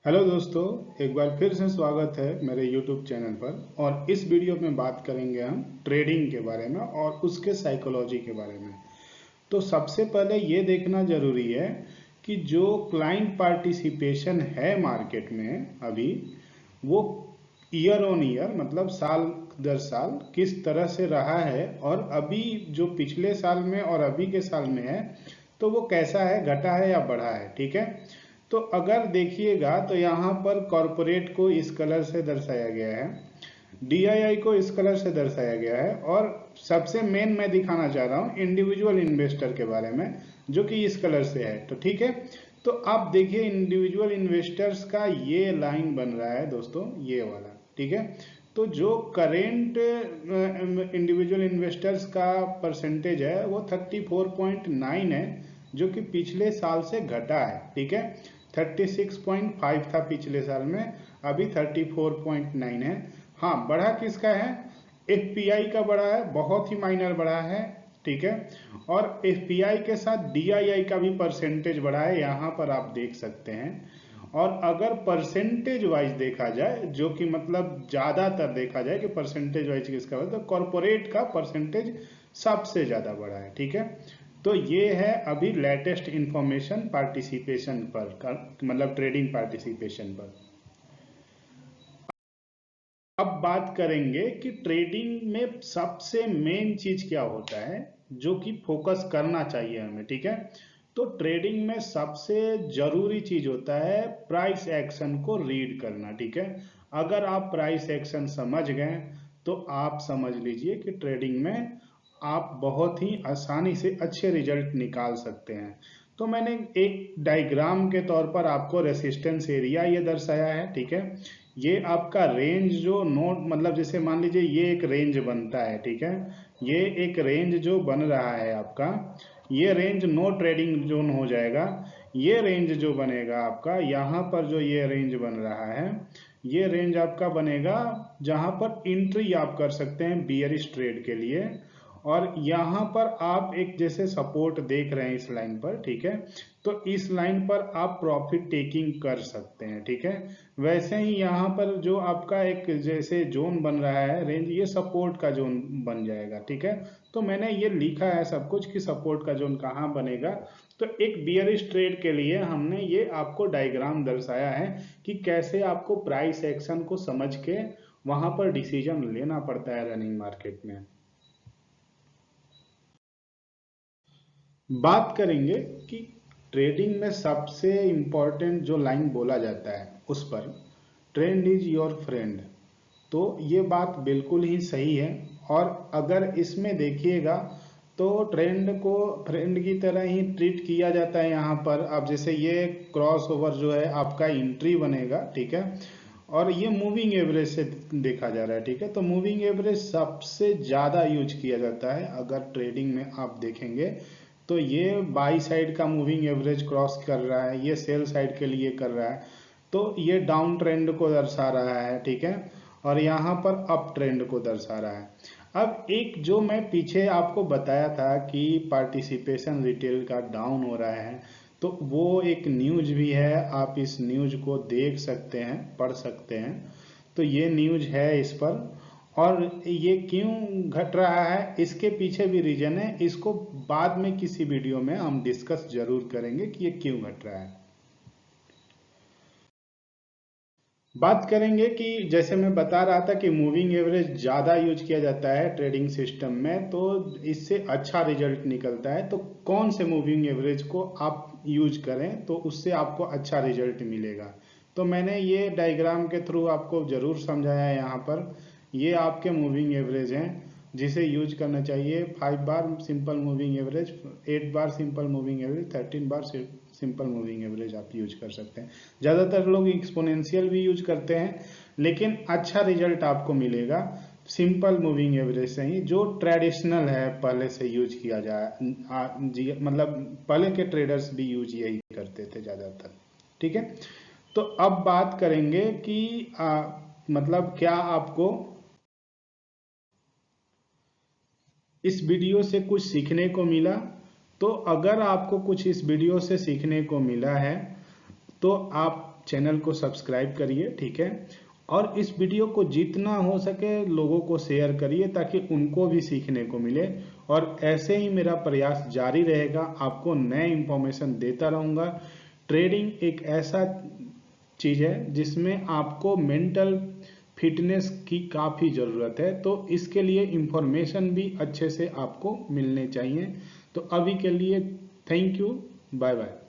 Hello दोस्तों, एक बार फिर से स्वागत है मेरे YouTube चैनल पर। और इस वीडियो में बात करेंगे हम ट्रेडिंग के बारे में और उसके साइकोलॉजी के बारे में। तो सबसे पहले ये देखना जरूरी है कि जो क्लाइंट पार्टिसिपेशन है मार्केट में अभी, वो ईयर ऑन ईयर मतलब साल दर साल किस तरह से रहा है, और अभी जो पिछले साल में और अभी के साल में है तो वो कैसा है, घटा है या बढ़ा है। ठीक है, तो अगर देखिएगा तो यहाँ पर कॉरपोरेट को इस कलर से दर्शाया गया है, डीआईआई को इस कलर से दर्शाया गया है, और सबसे मेन मैं दिखाना चाह रहा हूँ इंडिविजुअल इन्वेस्टर के बारे में, जो कि इस कलर से है। तो ठीक है, तो आप देखिए इंडिविजुअल इन्वेस्टर्स का ये लाइन बन रहा है दोस्तों, ये वाला। ठीक है, तो जो करेंट इंडिविजुअल इन्वेस्टर्स का परसेंटेज है वो 34.9 है, जो कि पिछले साल से घटा है। ठीक है, 36.5 था पिछले साल में, अभी 34.9 है। हाँ, बढ़ा किसका है? एफपीआई का बढ़ा है, बहुत ही माइनर बढ़ा है। ठीक है, और एफपीआई के साथ डीआईआई का भी परसेंटेज बढ़ा है, यहाँ पर आप देख सकते हैं। और अगर परसेंटेज वाइज देखा जाए, जो कि मतलब ज्यादातर देखा जाए कि परसेंटेज वाइज किसका बढ़ा, तो कॉरपोरेट का परसेंटेज सबसे ज्यादा बढ़ा है। ठीक है, तो ये है अभी लेटेस्ट इंफॉर्मेशन पार्टिसिपेशन पर, मतलब ट्रेडिंग पार्टिसिपेशन पर। अब बात करेंगे कि ट्रेडिंग में सबसे मेन चीज क्या होता है जो कि फोकस करना चाहिए हमें। ठीक है, तो ट्रेडिंग में सबसे जरूरी चीज होता है प्राइस एक्शन को रीड करना। ठीक है, अगर आप प्राइस एक्शन समझ गए तो आप समझ लीजिए कि ट्रेडिंग में आप बहुत ही आसानी से अच्छे रिजल्ट निकाल सकते हैं। तो मैंने एक डायग्राम के तौर पर आपको रेसिस्टेंस एरिया ये दर्शाया है। ठीक है, ये आपका रेंज जो नोट, मतलब जैसे मान लीजिए ये एक रेंज बनता है। ठीक है, ये एक रेंज जो बन रहा है आपका, ये रेंज नो ट्रेडिंग जोन हो जाएगा। ये रेंज जो बनेगा आपका, यहाँ पर जो ये रेंज बन रहा है, ये रेंज आपका बनेगा जहां पर एंट्री आप कर सकते हैं बियरिश ट्रेड के लिए। और यहाँ पर आप एक जैसे सपोर्ट देख रहे हैं इस लाइन पर। ठीक है, तो इस लाइन पर आप प्रॉफिट टेकिंग कर सकते हैं। ठीक है, वैसे ही यहाँ पर जो आपका एक जैसे जोन बन रहा है रेंज, ये सपोर्ट का जोन बन जाएगा। ठीक है, तो मैंने ये लिखा है सब कुछ कि सपोर्ट का जोन कहाँ बनेगा। तो एक बियरिश ट्रेड के लिए हमने ये आपको डायग्राम दर्शाया है कि कैसे आपको प्राइस एक्शन को समझ के वहां पर डिसीजन लेना पड़ता है रनिंग मार्केट में। बात करेंगे कि ट्रेडिंग में सबसे इंपॉर्टेंट जो लाइन बोला जाता है उस पर, ट्रेंड इज योर फ्रेंड। तो ये बात बिल्कुल ही सही है। और अगर इसमें देखिएगा तो ट्रेंड को फ्रेंड की तरह ही ट्रीट किया जाता है यहाँ पर। अब जैसे ये क्रॉस ओवर जो है आपका एंट्री बनेगा। ठीक है, और ये मूविंग एवरेज से देखा जा रहा है। ठीक है, तो मूविंग एवरेज सबसे ज़्यादा यूज किया जाता है। अगर ट्रेडिंग में आप देखेंगे तो ये बाई साइड का मूविंग एवरेज क्रॉस कर रहा है, ये सेल साइड के लिए कर रहा है, तो ये डाउन ट्रेंड को दर्शा रहा है। ठीक है, और यहाँ पर अप ट्रेंड को दर्शा रहा है। अब एक जो मैं पीछे आपको बताया था कि पार्टिसिपेशन रिटेल का डाउन हो रहा है, तो वो एक न्यूज भी है, आप इस न्यूज को देख सकते हैं, पढ़ सकते हैं। तो ये न्यूज है इस पर, और ये क्यों घट रहा है इसके पीछे भी रीजन है। इसको बाद में किसी वीडियो में हम डिस्कस जरूर करेंगे कि ये क्यों घट रहा है। बात करेंगे कि जैसे मैं बता रहा था कि मूविंग एवरेज ज़्यादा यूज किया जाता है ट्रेडिंग सिस्टम में, तो इससे अच्छा रिजल्ट निकलता है। तो कौन से मूविंग एवरेज को आप यूज करें तो उससे आपको अच्छा रिजल्ट मिलेगा। तो मैंने ये डायग्राम के थ्रू आपको ज़रूर समझाया है। यहाँ पर ये आपके मूविंग एवरेज हैं जिसे यूज करना चाहिए। 5 बार सिंपल मूविंग एवरेज, 8 बार सिंपल मूविंग एवरेज, 13 बार सिंपल मूविंग एवरेज आप यूज कर सकते हैं। ज़्यादातर लोग एक्सपोनेंशियल भी यूज करते हैं, लेकिन अच्छा रिजल्ट आपको मिलेगा सिंपल मूविंग एवरेज से ही, जो ट्रेडिशनल है, पहले से यूज किया जाए। जी, मतलब पहले के ट्रेडर्स भी यूज यही करते थे ज़्यादातर। ठीक है, तो अब बात करेंगे कि मतलब क्या आपको इस वीडियो से कुछ सीखने को मिला। तो अगर आपको कुछ इस वीडियो से सीखने को मिला है तो आप चैनल को सब्सक्राइब करिए, ठीक है। और इस वीडियो को जितना हो सके लोगों को शेयर करिए ताकि उनको भी सीखने को मिले। और ऐसे ही मेरा प्रयास जारी रहेगा, आपको नए इंफॉर्मेशन देता रहूँगा। ट्रेडिंग एक ऐसा चीज़ है जिसमें आपको मेंटल फिटनेस की काफ़ी ज़रूरत है, तो इसके लिए इंफॉर्मेशन भी अच्छे से आपको मिलने चाहिए। तो अभी के लिए थैंक यू, बाय बाय।